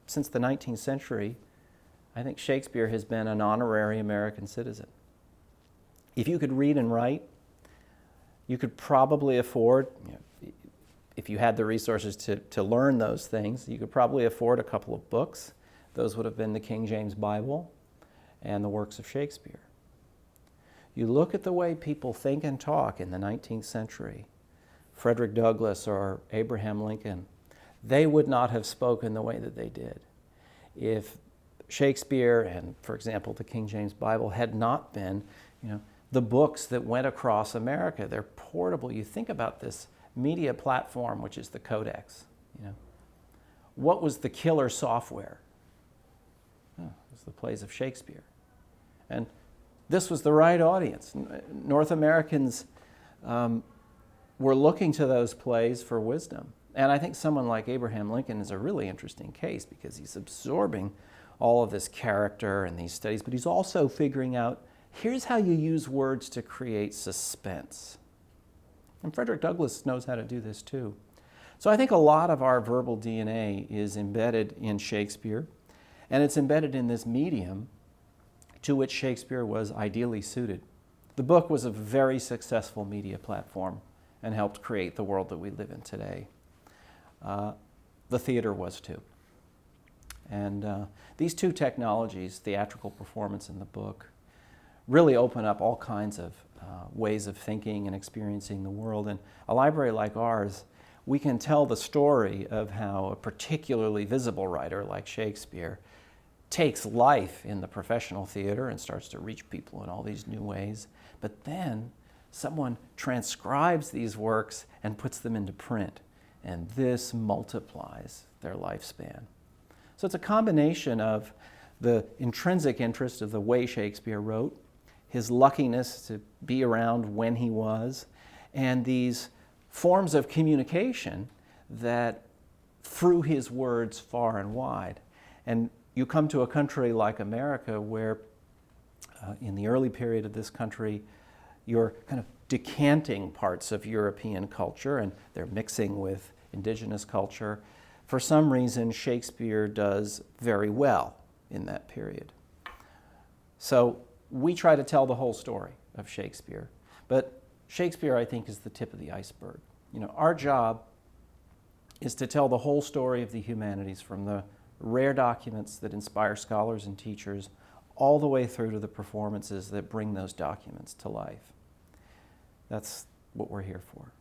since the 19th century, I think Shakespeare has been an honorary American citizen. If you could read and write, you could probably afford, if you had the resources to learn those things, you could probably afford a couple of books. Those would have been the King James Bible and the works of Shakespeare. You look at the way people think and talk in the 19th century, Frederick Douglass or Abraham Lincoln, they would not have spoken the way that they did if Shakespeare and, for example, the King James Bible had not been, the books that went across America. They're portable. You think about this media platform, which is the Codex. What was the killer software? Oh, it was the plays of Shakespeare. And this was the right audience. North Americans were looking to those plays for wisdom. And I think someone like Abraham Lincoln is a really interesting case because he's absorbing all of this character and these studies, but he's also figuring out, here's how you use words to create suspense. And Frederick Douglass knows how to do this too. So I think a lot of our verbal DNA is embedded in Shakespeare, and it's embedded in this medium to which Shakespeare was ideally suited. The book was a very successful media platform and helped create the world that we live in today. The theater was too. And these two technologies, theatrical performance and the book, really open up all kinds of ways of thinking and experiencing the world. And a library like ours, we can tell the story of how a particularly visible writer like Shakespeare takes life in the professional theater and starts to reach people in all these new ways. But then someone transcribes these works and puts them into print. And this multiplies their lifespan. So it's a combination of the intrinsic interest of the way Shakespeare wrote, his luckiness to be around when he was, and these forms of communication that threw his words far and wide. And you come to a country like America where in the early period of this country, you're kind of decanting parts of European culture and they're mixing with indigenous culture. For some reason, Shakespeare does very well in that period. So we try to tell the whole story of Shakespeare, but Shakespeare, I think, is the tip of the iceberg. Our job is to tell the whole story of the humanities, from the rare documents that inspire scholars and teachers all the way through to the performances that bring those documents to life. That's what we're here for.